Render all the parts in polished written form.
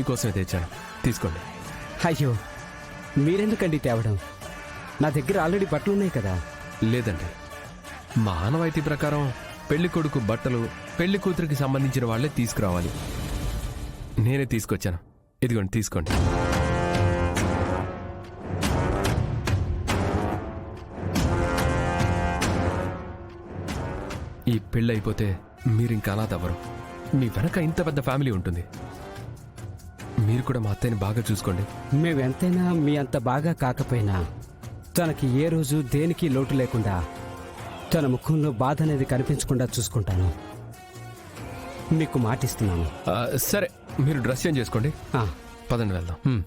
మీకోసమే తెచ్చాను, తీసుకోండి. అయ్యో, మీరెందుకండి తేవడం? నా దగ్గర ఆల్రెడీ బట్టలు ఉన్నాయి కదా. లేదండి, మా ఆనవాయితీ ప్రకారం పెళ్లి కొడుకు బట్టలు పెళ్లి కూతురికి సంబంధించిన వాళ్లే తీసుకురావాలి. నేనే తీసుకొచ్చాను, ఇదిగోండి తీసుకోండి. ఈ పెళ్ళి అయిపోతే మీరింకా అనాథవ్వరు. మీ వెనక ఇంత పెద్ద ఫ్యామిలీ ఉంటుంది. మీరు కూడా మా అత్తయ్యని బాగా చూసుకోండి. మేమెంతైనా మీ అంత బాగా కాకపోయినా తనకి ఏ రోజు దేనికి లోటు లేకుండా తన ముఖంలో బాధ అనేది కనిపించకుండా చూసుకుంటాను. మీకు మాటిస్తున్నాను. సరే, మీరు డ్రెస్ చేంజ్ చేసుకోండి. పదండి వెళ్దాం.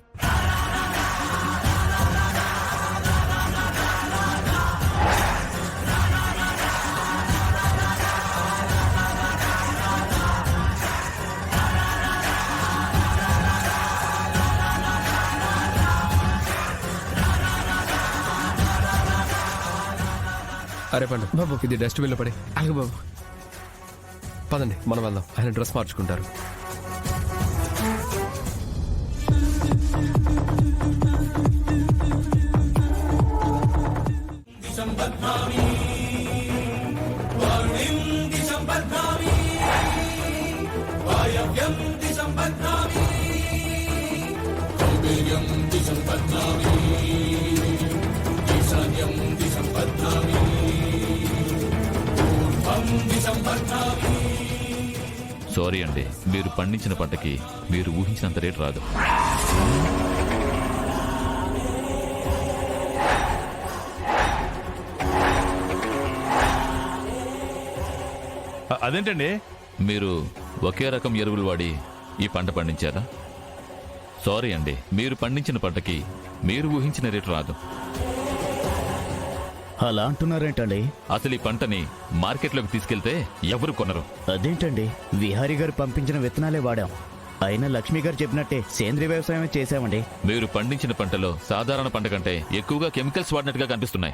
అరే పండు బాబు, ఇది డస్ట్బిన్లో పడి. అలాగే బాబు. పదండి మనం వెళ్దాం, ఆయన డ్రెస్ మార్చుకుంటారు. సారీ అండి, మీరు పండించిన పంటకి మీరు ఊహించినంత రేటు రాదు. అదేంటండి, మీరు ఒకే రకం ఎరువులు వాడి ఈ పంట పండించారా? సారీ అండి, మీరు పండించిన పంటకి మీరు ఊహించిన రేటు రాదు. అలా అంటున్నారేంటండి? అసలు ఈ పంటని మార్కెట్లోకి తీసుకెళ్తే ఎవరు కొనరు. అదేంటండి, విహారీ గారు పంపించిన విత్తనాలే వాడాం. అయినా లక్ష్మి గారు చెప్పినట్టే సేంద్రీయ వ్యవసాయమే చేశామండి. మీరు పండించిన పంటలో సాధారణ పంట కంటే ఎక్కువగా కెమికల్స్ వాడినట్టుగా కనిపిస్తున్నాయి.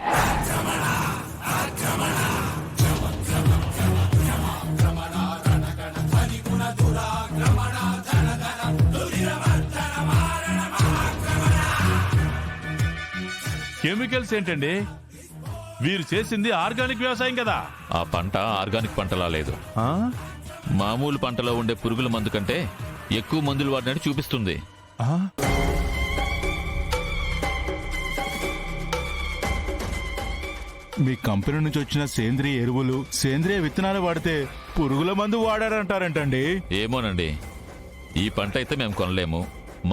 కెమికల్స్ ఏంటండి? వీరు చేసింది ఆర్గానిక్ వ్యవసాయం కదా. ఆ పంట ఆర్గానిక్ పంటలా లేదు. మామూలు పంటలో ఉండే పురుగుల మందు కంటే ఎక్కువ మందులు వాడినట్టు చూపిస్తుంది. మీ కంపెనీ నుంచి వచ్చిన సేంద్రియ ఎరువులు, సేంద్రియ విత్తనాలు వాడితే పురుగుల మందు వాడారంటారంటండి. ఏమోనండి, ఈ పంట అయితే మేము కొనలేము,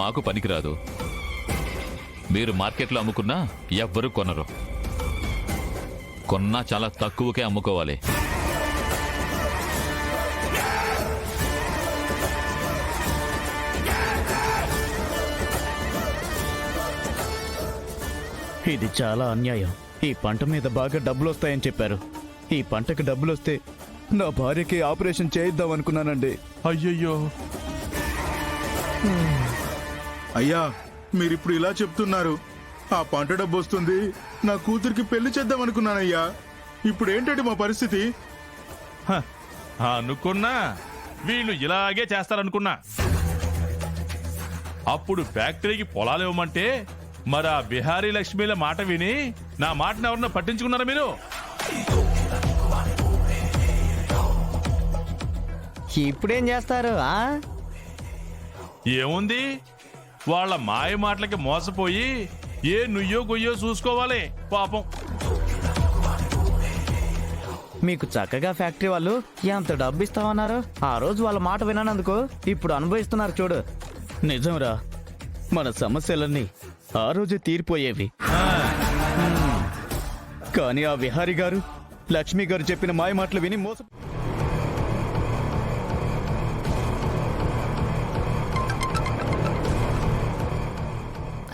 మాకు పనికిరాదు. మీరు మార్కెట్లో అమ్ముకున్నా ఎవ్వరూ కొనరు. కొన్నా చాలా తక్కువకే అమ్ముకోవాలి. ఇది చాలా అన్యాయం. ఈ పంట మీద బాగా డబ్బులు వస్తాయని చెప్పారు. ఈ పంటకు డబ్బులు వస్తే నా భార్యకి ఆపరేషన్ చేయిద్దాం అనుకున్నానండి. అయ్యయ్యో. అయ్యా, మీరిప్పుడు ఇలా చెప్తున్నారు. ఆ పంట డబ్బు వస్తుంది, నా కూతురికి పెళ్లి చేద్దాం అనుకున్నానయ్యా. ఇప్పుడు ఏంటంటే మా పరిస్థితి? అనుకున్నా వీళ్ళు ఇలాగే చేస్తారనుకున్నా. అప్పుడు ఫ్యాక్టరీకి పొలాలు ఇవ్వమంటే మరి ఆ బిహారీ లక్ష్మీల మాట విని నా మాటను ఎవరన్నా పట్టించుకున్నారా మీరు? ఇప్పుడేం చేస్తారు? ఏముంది, వాళ్ళ మాయ మాటలకి మోసపోయి ఏ నుయ్యో గొయ్యో చూసుకోవాలి పాపం. మీకు చక్కగా ఫ్యాక్టరీ వాళ్ళు ఎంత డబ్బు ఇస్తామన్నారు. ఆ రోజు వాళ్ళ మాట వినందుకు ఇప్పుడు అనుభవిస్తున్నారు చూడు. నిజంరా, మన సమస్యలన్నీ ఆ రోజే తీరిపోయేవి. కానీ ఆ విహారీ గారు, లక్ష్మి గారు చెప్పిన మాయ మాటలు విని మోస.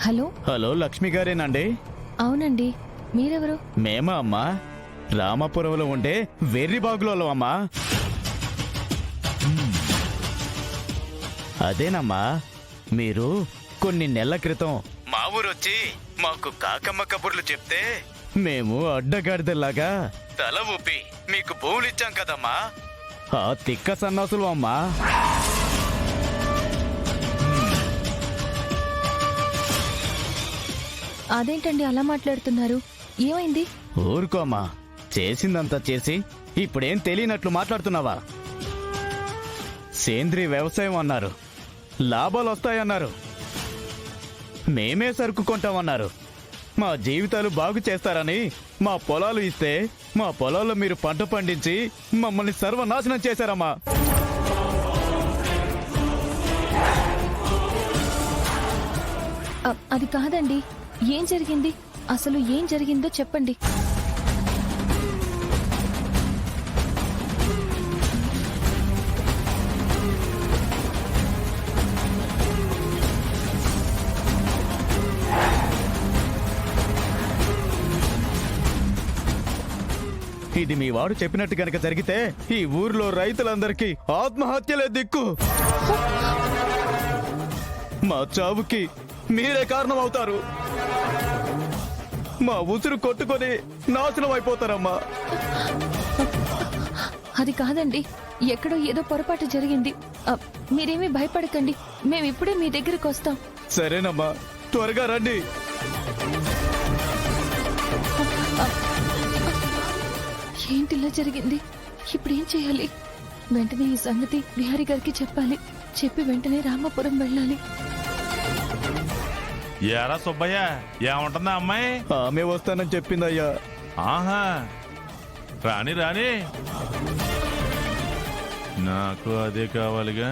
హలో హలో, లక్ష్మి గారేనండి? అవునండి, మీరెవరు? మేమా అమ్మా, రామాపురంలో ఉండే వెర్రిబాగులో అమ్మా. అదేనమ్మా, మీరు కొన్ని నెలల క్రితం మా ఊరొచ్చి మాకు కాకమ్మ కబుర్లు చెప్తే మేము అడ్డగాడిదలాగా తల ఊపి మీకు భూములు ఇచ్చాం కదమ్మా. ఆ తిక్క సన్నాసులు అమ్మా. అదేంటండి అలా మాట్లాడుతున్నారు? ఏమైంది? ఊరుకోమ్మా, చేసిందంతా చేసి ఇప్పుడేం తెలియనట్లు మాట్లాడుతున్నావా? సేంద్రీయ వ్యవసాయం అన్నారు, లాభాలు వస్తాయన్నారు, మేమే సరుకు కొంటామన్నారు, మా జీవితాలు బాగు చేస్తారని మా పొలాలు ఇస్తే మా పొలాల్లో మీరు పంట పండించి మమ్మల్ని సర్వనాశనం చేశారమ్మా. అది కాదండి, ఏం జరిగింది? అసలు ఏం జరిగిందో చెప్పండి. ఇది మీ వాడు చెప్పినట్టు గనక జరిగితే ఈ ఊర్లో రైతులందరికీ ఆత్మహత్యలే దిక్కు. మా చావుకి మీరే కారణం అవుతారు. మా ఉసురు కొట్టుకొని నాశనం అయిపోతారమ్మా. అది కాదండి, ఎక్కడో ఏదో పొరపాటు జరిగింది. మీరేమీ భయపడకండి, మేమిప్పుడే మీ దగ్గరకు వస్తాం. సరేనమ్మా, త్వరగా రండి. ఏంటిలా జరిగింది? ఇప్పుడేం చేయాలి? వెంటనే ఈ సంగతి బిహారీ గారికి చెప్పాలి. చెప్పి వెంటనే రామాపురం వెళ్ళాలి. ఏరా సుబ్బయ్య, ఏమంటుందా అమ్మాయి? ఆమె వస్తానని చెప్పిందయ్యా. ఆహా, రాని రాని, నాకు అదే కావాలిగా.